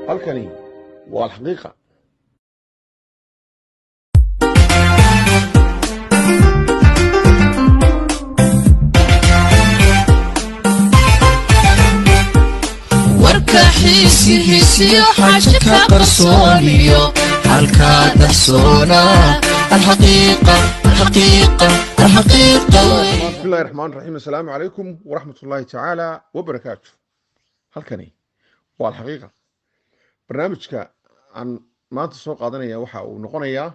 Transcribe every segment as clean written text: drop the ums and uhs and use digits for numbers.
halkani waa alxaqiiqa. warka xiisihiisiyo xaaja ka qarsooniyo halkaa dahsoona alxaqiiqa bismillahi raxmaan raxiim. assalaamu calaykum waraxmatullaahi tacaala wabarakaatu. halkani waa alxaqiiqa. barnaamijka aan maanta soo qaadanaya waxa uu noqonayaa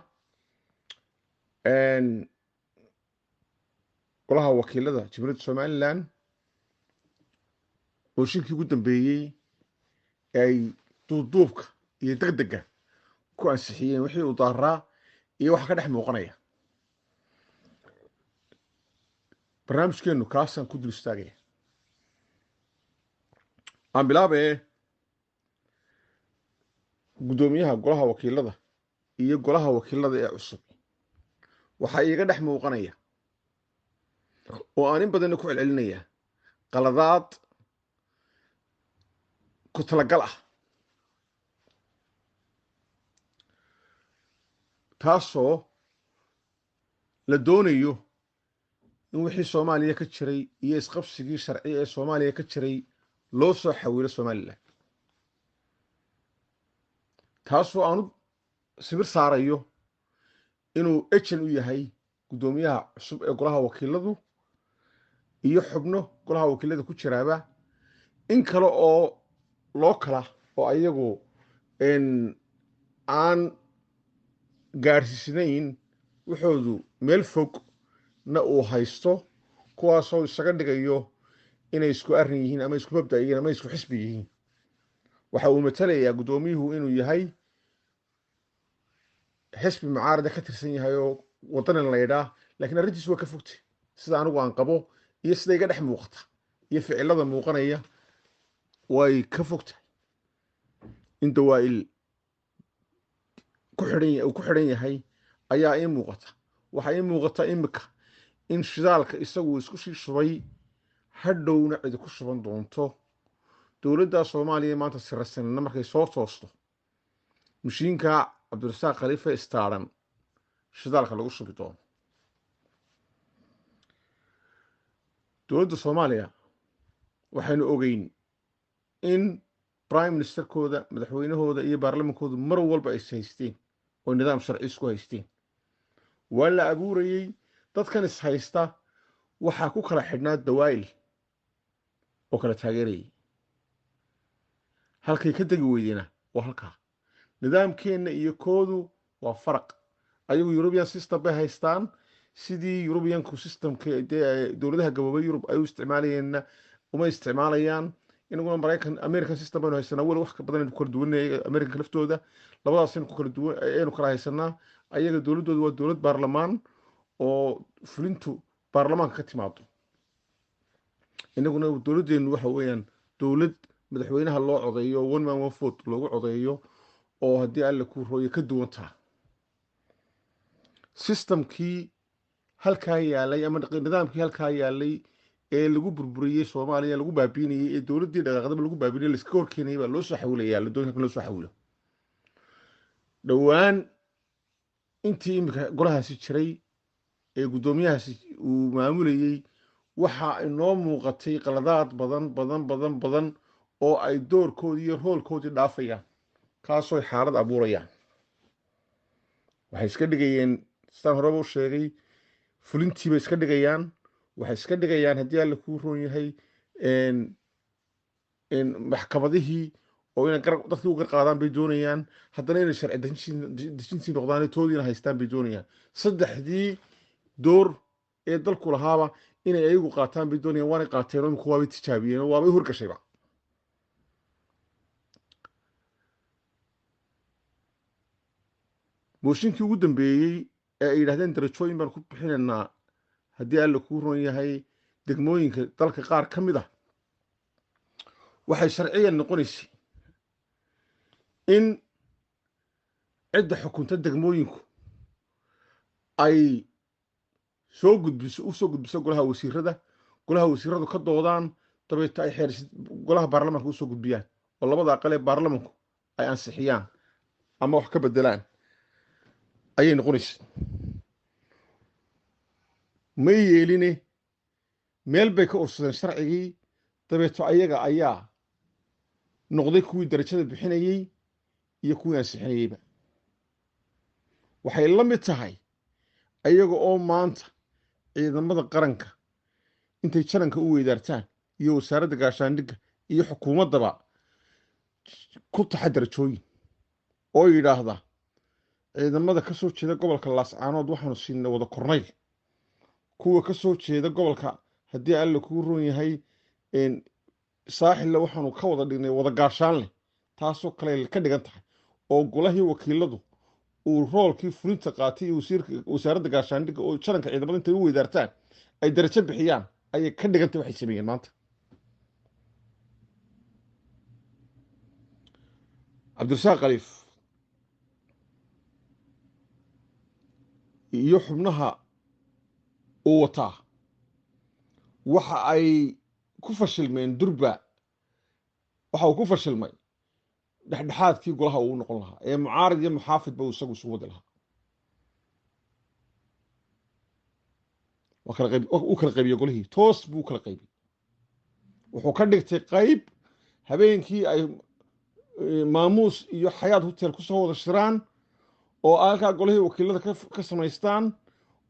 golaha wakiilada jamhuuriyadda somalilan oo shirkii ugu dambeeyey ay duubduubka iyo degdega ku ansixiyeen wixii uu daaraa iyo waxa ka dhex muuqanaya. barnaamijkeennu kaasaan ku dul istaagaya. aan bilaabee guddoomiyaha golaha wakiilada iyo golaha wakiilada ee cusub waxaa iiga dhex muuqanaya oo aan in badanna ku celcelinaya qaladaad ku talagal ah, taasoo la doonayo in wixii soomaaliya ka jiray iyo isqabsigii sharci ee soomaaliya ka jiray loo soo xawilo somalilan, taasoo aanu sibir saarayo inuu ejen u yahay guddoomiyaha cusub ee golaha wakiiladu iyo xubno golaha wakiilada ku jiraaba in kale oo loo kala oo ayagu aan gaadhsiisnayn wuxoodu meel fog na uu haysto, kuwaasoo isaga dhigayo inay isku arrin yihiin ama isku mabda yihiin ama isku xisbi yihiin. waxa uu matalayaa guddoomiyuhu inuu yahay xisbi mucaarada ka tirsan yahay oo wadanan la yidhaa, laakiin arrintiisu waa ka fogtay sida anigu aan qabo iyo sida iga dhex muuqata iyo ficilada muuqanaya way ka fogtahay. in dawaa'il uu ku xidhan yahay ayaa ii muuqata. waxaa ii muuqata imika in shidaalka isagu isku sii shubay hadhowna cidi ku shuban doonto. dowladda soomaaliya maanta sirasanna markay soo toosto mashiinka cabdirasaaq khaliife istaaran shidaalka lagu shubi doono. dowladda soomaaliya waxaynu ogeyn in prime ministerkooda, madaxweynahooda iyo baarlamankoodu mar walba is haysteen oo nidaam sharci isku haysteen. waa la abuurayey dadkan is haysta waxaa ku kala xidhnaa dawaa'il oo kala taageerayay. halkay ka degi weydena waa halkaa. nidaamkeenna iyo koodu waa faraq. ayagu European system bay haystaan, sidii Europeanku systemka dowladaha gaboobay Yurub ay u isticmaalayeenna uma isticmaalayaan. inaguna American system baynu haysanaa. weli wax ka badan aynu kala duwanay Americanka laftooda. labadaas aynu kala haysanaa. ayaga dowladdoodu waa dowlad baarlamaan oo fulintu baarlamaanka ka timaado. inaguna dowladdeenu waxa weeyaan dowlad madaxweynaha loo codeeyo, one man one vote loogu codeeyo, oo haddii alle ku rooyo ka duwan taha systemkii halkaa yaalay ama nidaamkii halkaa yaalay ee lagu burburiyey soomaaliya, lagu baabiinayey, ee dowladdii dhaqaaqdaba lagu baabiinayey, laiska horkeenayay baa loo soo xawilaya. la doonaya in loo soo xawilo. dhowaan intii imika golahaasi jiray ee guddoomiyahaasi uu maamulayey waxaa inoo muuqatay qaladaad badan oo ay doorkoodii iyo roolkoodii dhaafayaan, kaasoo xaalad abuurayaan. waxay iska dhigayeen sidaan horeba u sheegay fulintii bay iska dhigayaan. waxay iska dhigayaan haddii alle kuu roon yahay maxkamadihii oo inay dadkii u garqaadaan bay doonayaan. haddana inay sharci dejintii noqdaan toodiina haystaan bay doonayaan. saddexdii door ee dalku lahaaba inay ayagu qaataan bay doonayaan. waanay qaateen oo imika waabay tijaabiyeen oo waabay horgashayba. mooshinkii ugu dambeeyey ee ay yidhahdeen darajooyin baan ku bixinaynaa haddii alle kuu roon yahay degmooyinka dalka qaar ka mid ah, waxay sharciyan noqonaysay in cidda xukunta degmooyinku ay u soo gudbiso golaha wasiiradu ka doodaan dabeeta ay golaha baarlamaanka usoo gudbiyaan oo labada aqal ee baarlamanku ay ansixiyaan ama wax ka bedelaan ayay noqonaysa. ma yeeline meel bay ka ursadeen sharcigii dabeeto ayaga ayaa noqday kuwii darajada bixinayey iyo kuwii ansixinayeyba. waxay la mid tahay ayaga oo maanta ciidamada qaranka intay jaranka u weydaartaan iyo wasaaradda gaashaandhigga iyo xukuumaddaba ku taxa darajooyin oo yidhaahda ciidamada ka soo jeeda gobolka laascaanood waxaanu siinay wada kornayl, kuwa ka soo jeeda gobolka haddii alle kuu roon yahay saaxille waxaanu ka wada dhignay wada gaashaan leh. taasoo kale ka dhigan tahay oo golahii wakiiladu uu roolkii fulinta qaatay iyo wasaaradda gaashaandhigga oo jaranka ciidamada intay u weydaartaan ay darajo bixiyaan ayay ka dhigan tahay waxay sameeyeen maanta. cabdirasaaq khaliif iyo xubnaha uu wataa waxa ay ku fashilmeen durba. waxa uu ku fashilmay dhexdhexaadkii golaha uu noqon lahaa ee mucaarad iyo muxaafidba uu isagu isu wadi lahaa. u kala qaybiye golihii toos buu kala qaybiyey. wuxuu ka dhigtay qayb habeenkii ay maamuus iyo xayaad hotel ku soo wada shiraan oo halkaa golihii wakiilada ka samaystaan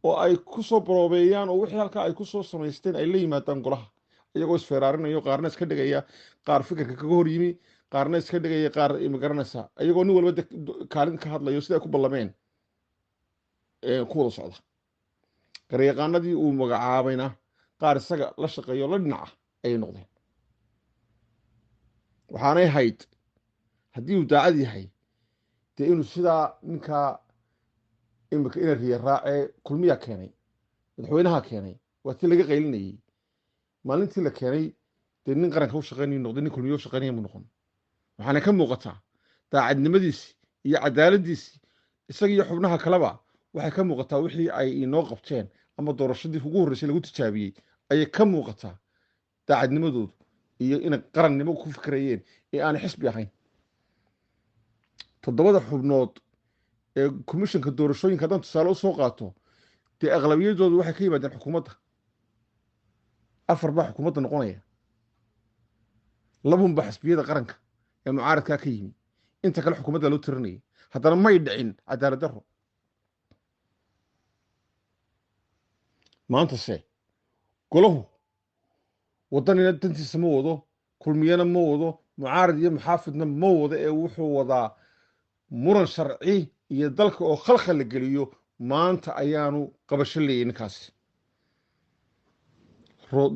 oo ay ku soo baroobeeyaan oo wixii halkaa ay ku soo samaysteen ay la yimaadaan golaha iyagoo isfeeraarinayo, qaarna iska dhigaya qaar fikirka kaga hor yimi, qaarna iska dhigaya qaar magaranaysa iyagoo nin walba kaalin ka hadlayo sida ay ku ballameen ku wada socda. garyaqaanadii uu magacaabayna qaar isaga la shaqeeyo la dhinaca ayay noqdeen. waxaanay hayd haddii uu daacad yahay dee inuu sidaa ninkaa imika ina riya raacee kulmiyaa keenay, madaxweynaha keenay, waa tii laga qaylinayey. maalintii la keenay dee nin qaranka u shaqeynayu noqday, nin kulmiyo u shaqeynaya mu noqon. waxaana ka muuqataa daacadnimadiisii iyo cadaaladiisii isaga iyo xubnaha kaleba waxay ka muuqataa wixii ay inoo qabteen ama doorashadii ugu horreysay lagu tijaabiyey ayay ka muuqataa daacadnimadoodu iyo inay qarannimo ku fikrayeen ee aanay xisbi ahayn. 7 xubnood ee komishanka doorashooyinka haddaan tusaale u soo qaato dee aqlabiyadoodu waxay ka yimaadeen xukuumadda. 4 baa xukuumadda noqonaya, 2 baa xisbiyada qaranka ee mucaaradkaa ka yimi, inta kale xukuumadda loo tirinayay. haddana may dhicin cadaalad darro. maantase golahu waddanina dantiisa ma wado, kulmiyana ma wado, mucaarad iyo muxaafidna ma wado, ee wuxuu wadaa muran sharci iyo dalka oo khalkhal la geliyo. maanta ayaanu qabasho leeyay ninkaasi.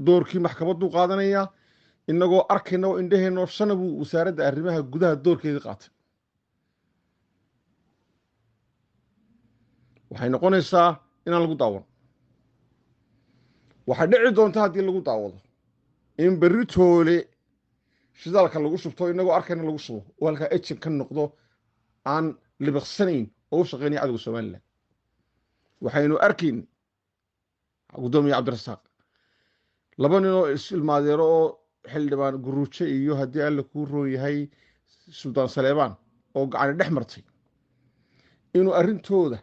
doorkii maxkamadduu qaadanayaa inagoo arkayna oo indhaheenoo shana buu wasaaradda arrimaha gudaha doorkeedii qaatay. waxay noqonaysaa inaan lagu daawan. waxay dhici doonta haddii lagu daawado in berri toole shidaalka lagu shubto inagoo arkayna lagu shubo oo halkaa ejin ka noqdo aan libiqsanayn oo u shaqeynaya cadowga somalilan. waxaynu arkayn gudoomiye cabdirasaaq 2 nin oo is-ilmaadeero oo xildhibaan guruuje iyo haddii alle kuu roon yahay suldaan saleebaan oo gacani dhex martay inuu arrintooda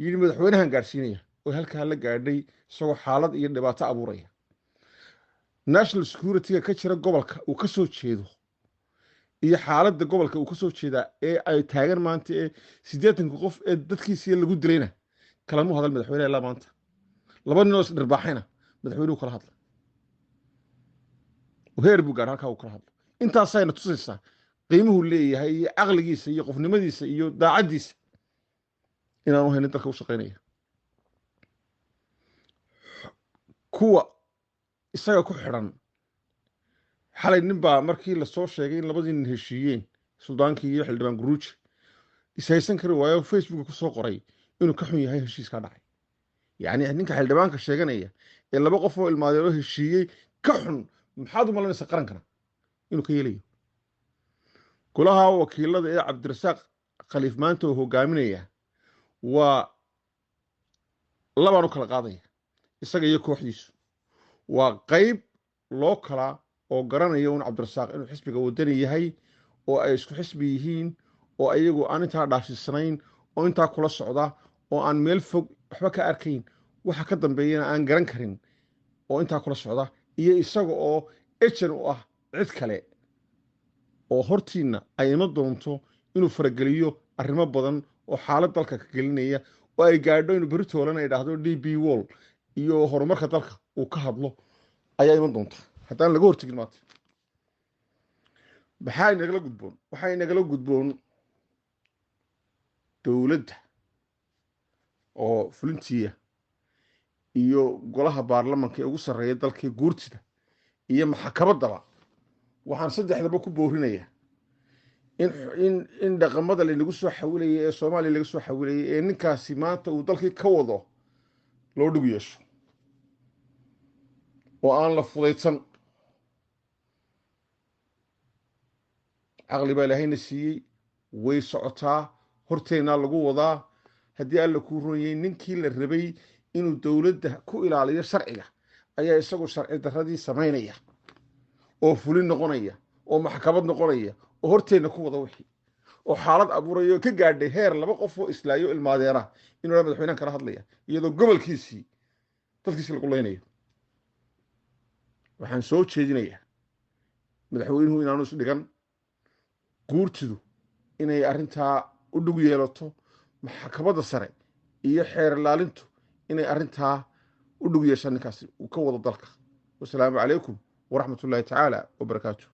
yidhi madaxweynahan gaadhsiinaya oo halkaa la gaadhay isagoo xaalad iyo dhibaato abuuraya. national security-ga ka jira gobolka uu ka soo jeedo iyo xaaladda gobolka uu ka soo jeedaa ee ay taagan maanta ee 80 qof ee dadkiisii lagu dilayna kalamu hadal madaxweynaha ilaa maanta. 2 nin oo isdhirbaaxayna madaxweynuhu kala hadla heer buu gaadha halkaa uu kala hadlo. intaasayna tusaysaa qiimuhu leeyahay iyo caqligiisa iyo qofnimadiisa iyo daacaddiisa inaanu haynin dalka u shaqeynaya. kuwa isaga ku xidhan xalay nin baa markii lasoo sheegay in 2 nin heshiiyeen suldaankii iyo xildhibaan guruuji ishaysan kari waayo facebooka ku soo qoray inuu ka xun yahay heshiiskaa dhacay. yacni ninka xildhibaanka sheeganaya ee 2 qof oo ilmaadeero heshiiyey ka xun maxaad u malaynaysaa qarankana inuu ka yeelayo. golaha wakiilada ee cabdirasaaq khaliif maanta uu hogaaminaya waa 2 u kala qaadaya isaga iyo kooxdiisu. waa qayb loo kala oo garanaya un cabdirasaaq inuu xisbiga wadani yahay oo ay isku xisbi yihiin oo ayagu aan intaa dhaafsiisanayn oo intaa kula socda oo aan meel fog waxba ka arkayn waxa ka dambeeyana aan garan karin oo intaa kula socda iyo isaga oo ejan u ah cid kale oo hortiinna ay iman doonto inuu farageliyo arrimo badan oo xaalad dalka ka gelinaya oo ay gaadho inuu berri toolana ay dhahdo DB Wall iyo horumarka dalka uu ka hadlo ayaa iman doonta haddaan laga hortegin maanta maxaa inagala gudboon waxaa inagala gudboon dowladda oo fulintiya iyo golaha baarlamanka ee ugu sarreeya dalkii guurtida iyo maxkamaddaba waxaan saddexdaba ku boorinayaa in dhaqamada laynagu soo xawilayay ee Soomaaliya laga soo xawilayay ee ninkaasi maanta uu dalkii ka wado loo dhig yeesho oo aan la fudaysan caqli baa ilaahayna siiyey way socotaa horteennaa lagu wadaa haddii alla kuu roonyay ninkii la rabay inuu dowladda ku ilaaliyo sharciga ayaa isagu sharci darradii samaynaya oo fulin noqonaya oo maxkamad noqonaya oo horteenna ku wada wixii oo xaalad abuuraya oo ka gaadhay heer laba qof oo islaayo ilmaadeena inuu madaxweynaha kala hadlaya iyadoo gobolkiisii dadkiisi lagu leynayo waxaan soo jeedinayaa madaxweynuhu inaanu is dhigan guurtidu inay arrintaa u dhug yeelato maxkamadda sare iyo xeer ilaalintu inay arrintaa u dhug yeeshaan ninkaasi uu ka wado dalka wasalaamu calaykum waraxmatullaahi tacaala wabarakaatu